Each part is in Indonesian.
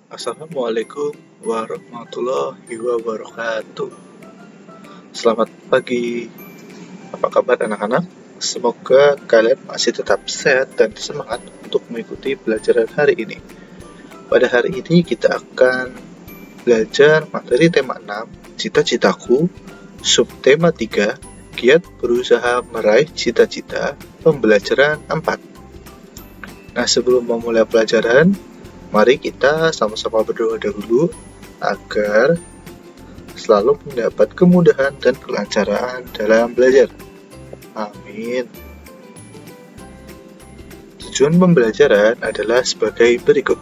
Assalamualaikum warahmatullahi wabarakatuh. Selamat pagi. Apa kabar anak-anak? Semoga kalian masih tetap sehat dan semangat untuk mengikuti pelajaran hari ini. Pada hari ini kita akan belajar materi tema 6, cita-citaku, subtema 3, giat berusaha meraih cita-cita, pembelajaran 4. Nah, sebelum memulai pelajaran, mari kita sama-sama berdoa dahulu agar selalu mendapat kemudahan dan kelancaran dalam belajar. Amin. Tujuan pembelajaran adalah sebagai berikut.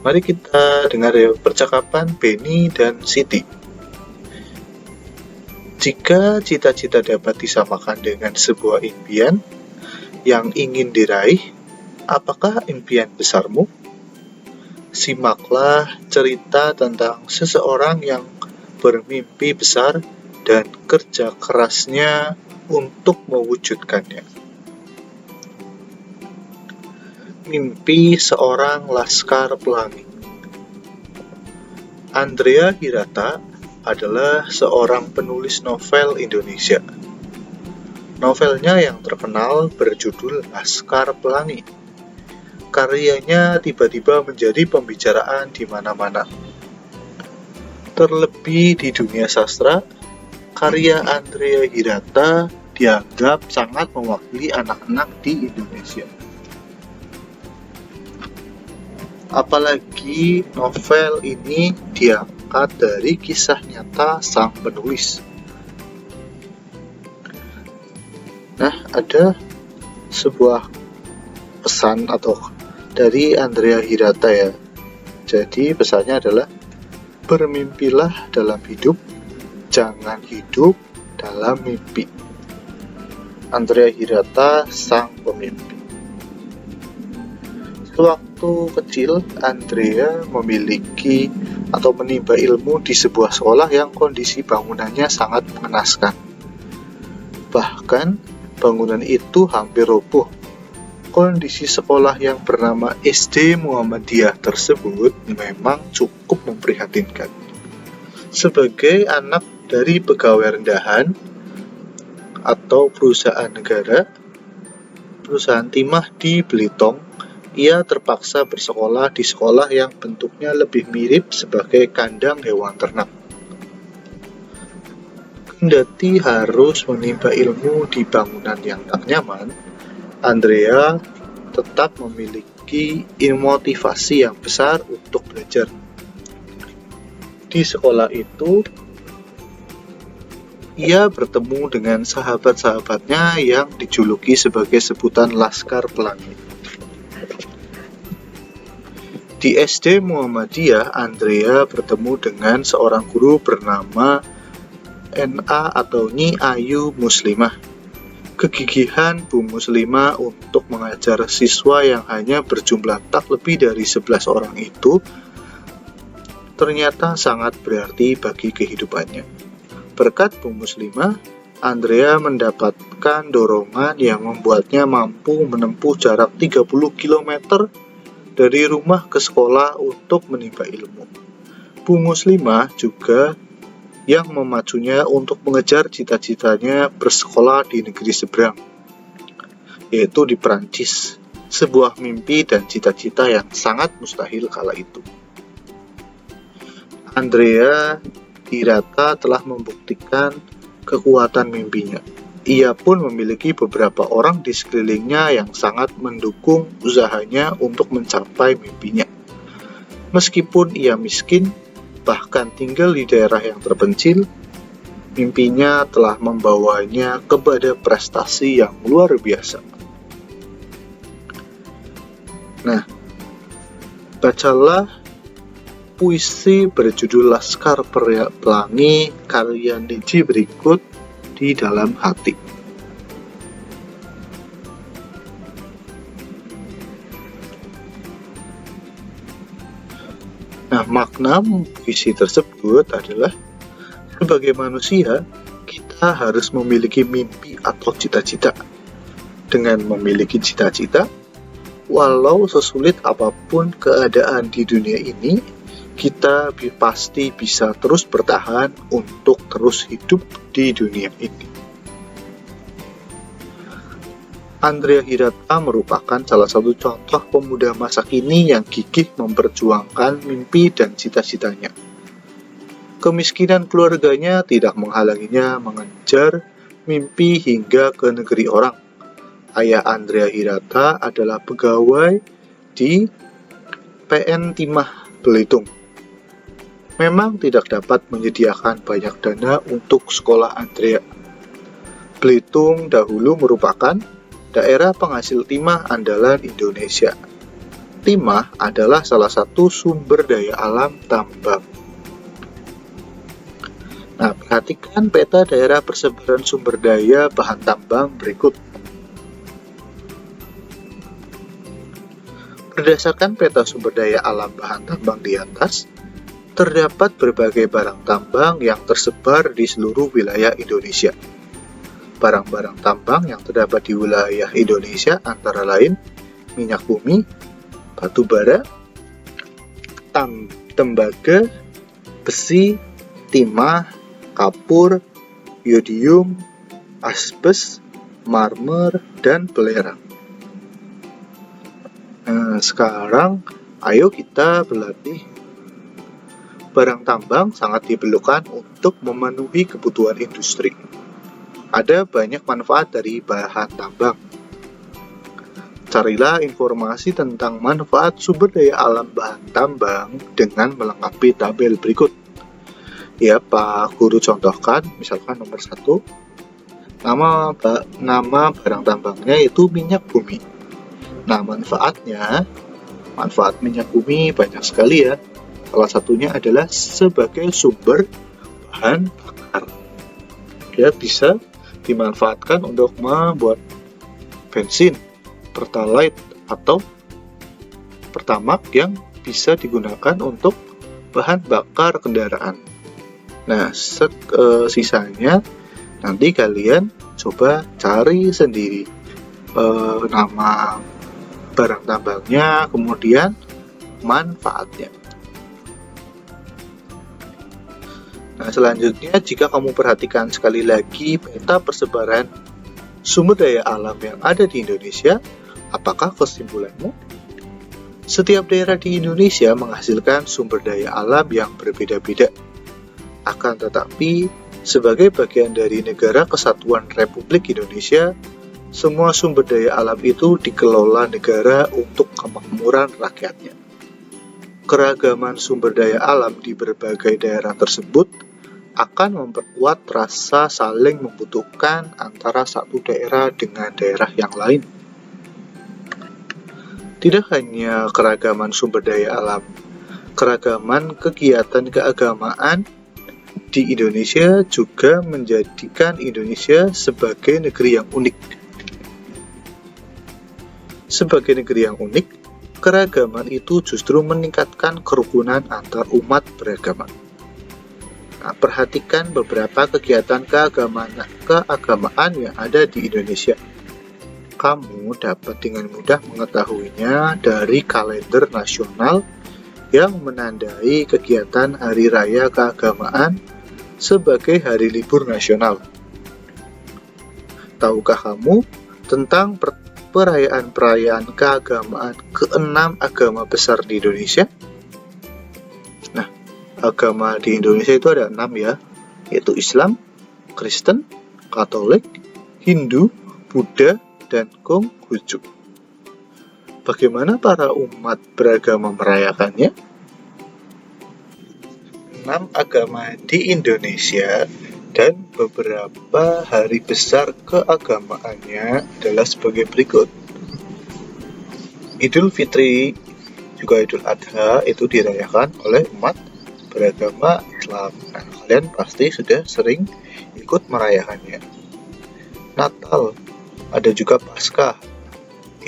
Mari kita dengar ya percakapan Benny dan Siti. Jika cita-cita dapat disamakan dengan sebuah impian yang ingin diraih, apakah impian besarmu? Simaklah cerita tentang seseorang yang bermimpi besar dan kerja kerasnya untuk mewujudkannya. Mimpi seorang laskar pelangi. Andrea Hirata adalah seorang penulis novel Indonesia. Novelnya yang terkenal berjudul Laskar Pelangi. Karyanya tiba-tiba menjadi pembicaraan di mana-mana. Terlebih di dunia sastra, karya Andrea Hirata dianggap sangat mewakili anak-anak di Indonesia. Apalagi novel ini diangkat dari kisah nyata sang penulis. Nah, ada sebuah pesan atau dari Andrea Hirata ya. Jadi pesannya adalah bermimpilah dalam hidup, jangan hidup dalam mimpi. Andrea Hirata, sang pemimpi. Waktu kecil, Andrea memiliki atau menimba ilmu di sebuah sekolah yang kondisi bangunannya sangat mengenaskan. Bahkan, bangunan itu hampir roboh. Kondisi sekolah yang bernama SD Muhammadiyah tersebut memang cukup memprihatinkan. Sebagai anak dari pegawai rendahan atau perusahaan negara, perusahaan timah di Belitung, ia terpaksa bersekolah di sekolah yang bentuknya lebih mirip sebagai kandang hewan ternak. Kendati harus menimba ilmu di bangunan yang tak nyaman, Andrea tetap memiliki motivasi yang besar untuk belajar. Di sekolah itu, ia bertemu dengan sahabat-sahabatnya yang dijuluki sebagai sebutan Laskar Pelangi. Di SD Muhammadiyah, Andrea bertemu dengan seorang guru bernama NA atau Nyi Ayu Muslimah. Kegigihan Bu Muslimah untuk mengajar siswa yang hanya berjumlah tak lebih dari 11 orang itu ternyata sangat berarti bagi kehidupannya. Berkat Bu Muslimah, Andrea mendapatkan dorongan yang membuatnya mampu menempuh jarak 30 km dari rumah ke sekolah untuk menimba ilmu. Bu Muslimah juga yang memacunya untuk mengejar cita-citanya bersekolah di negeri seberang, yaitu di Perancis, sebuah mimpi dan cita-cita yang sangat mustahil kala itu. Andrea Hirata telah membuktikan kekuatan mimpinya. Ia pun memiliki beberapa orang di sekelilingnya yang sangat mendukung usahanya untuk mencapai mimpinya. Meskipun ia miskin, bahkan tinggal di daerah yang terpencil, mimpinya telah membawanya kepada prestasi yang luar biasa. Nah, bacalah puisi berjudul Laskar Pelangi karya Niji berikut di dalam hati. Nah, makna puisi tersebut adalah sebagai manusia, kita harus memiliki mimpi atau cita-cita. Dengan memiliki cita-cita, walau sesulit apapun keadaan di dunia ini, kita pasti bisa terus bertahan untuk terus hidup di dunia ini. Andrea Hirata merupakan salah satu contoh pemuda masa kini yang gigih memperjuangkan mimpi dan cita-citanya. Kemiskinan keluarganya tidak menghalanginya mengejar mimpi hingga ke negeri orang. Ayah Andrea Hirata adalah pegawai di PN Timah Belitung. Memang tidak dapat menyediakan banyak dana untuk sekolah Andrea. Belitung dahulu merupakan daerah penghasil timah andalan Indonesia. Timah adalah salah satu sumber daya alam tambang. Nah, perhatikan peta daerah persebaran sumber daya bahan tambang berikut. Berdasarkan peta sumber daya alam bahan tambang di atas, terdapat berbagai barang tambang yang tersebar di seluruh wilayah Indonesia. Barang-barang tambang yang terdapat di wilayah Indonesia antara lain minyak bumi, batu bara, tembaga, besi, timah, kapur, yodium, asbes, marmer, dan belerang. Nah, sekarang ayo kita berlatih. Barang tambang sangat diperlukan untuk memenuhi kebutuhan industri. Ada banyak manfaat dari bahan tambang. Carilah informasi tentang manfaat sumber daya alam bahan tambang dengan melengkapi tabel berikut. Ya, Pak Guru contohkan, misalkan nomor 1, nama barang tambangnya itu minyak bumi. Nah, manfaat minyak bumi banyak sekali ya. Salah satunya adalah sebagai sumber bahan bakar. Dia bisa dimanfaatkan untuk membuat bensin, pertalite, atau pertamax yang bisa digunakan untuk bahan bakar kendaraan. Nah, sisanya nanti kalian coba cari sendiri nama barang tambangnya, kemudian manfaatnya. Nah, selanjutnya jika kamu perhatikan sekali lagi peta persebaran sumber daya alam yang ada di Indonesia, apakah kesimpulanmu? Setiap daerah di Indonesia menghasilkan sumber daya alam yang berbeda-beda. Akan tetapi, sebagai bagian dari Negara Kesatuan Republik Indonesia, semua sumber daya alam itu dikelola negara untuk kemakmuran rakyatnya. Keragaman sumber daya alam di berbagai daerah tersebut akan memperkuat rasa saling membutuhkan antara satu daerah dengan daerah yang lain. Tidak hanya keragaman sumber daya alam, keragaman kegiatan keagamaan di Indonesia juga menjadikan Indonesia sebagai negeri yang unik. Sebagai negeri yang unik, keragaman itu justru meningkatkan kerukunan antar umat beragama. Nah, perhatikan beberapa kegiatan keagamaan yang ada di Indonesia. Kamu dapat dengan mudah mengetahuinya dari kalender nasional yang menandai kegiatan hari raya keagamaan sebagai hari libur nasional. Tahukah kamu tentang perayaan-perayaan keagamaan ke-6 agama besar di Indonesia? Nah, agama di Indonesia itu ada 6 ya, yaitu Islam, Kristen, Katolik, Hindu, Buddha, dan Konghucu. Bagaimana para umat beragama merayakannya? 6 agama di Indonesia dan beberapa hari besar keagamaannya adalah sebagai berikut. Idul Fitri, juga Idul Adha itu dirayakan oleh umat beragama Islam. Nah, kalian pasti sudah sering ikut merayakannya. Natal, ada juga Paskah,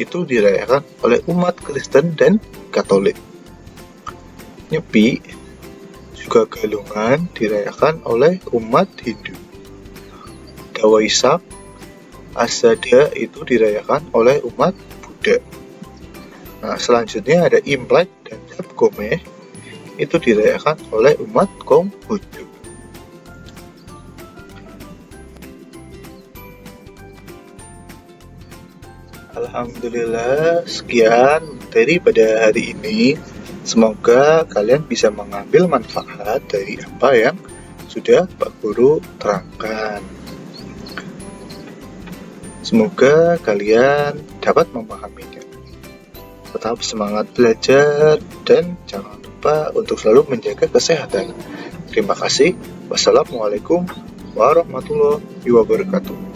itu dirayakan oleh umat Kristen dan Katolik. Nyepi, juga Galungan dirayakan oleh umat Hindu. Waisak Asada itu dirayakan oleh umat Buddha. Nah, selanjutnya ada Imlek dan Cap Gomeh itu dirayakan oleh umat Konghucu. Alhamdulillah, sekian materi pada hari ini. Semoga kalian bisa mengambil manfaat dari apa yang sudah Pak Guru terangkan. Semoga kalian dapat memahaminya. Tetap semangat belajar dan jangan lupa untuk selalu menjaga kesehatan. Terima kasih. Wassalamualaikum warahmatullahi wabarakatuh.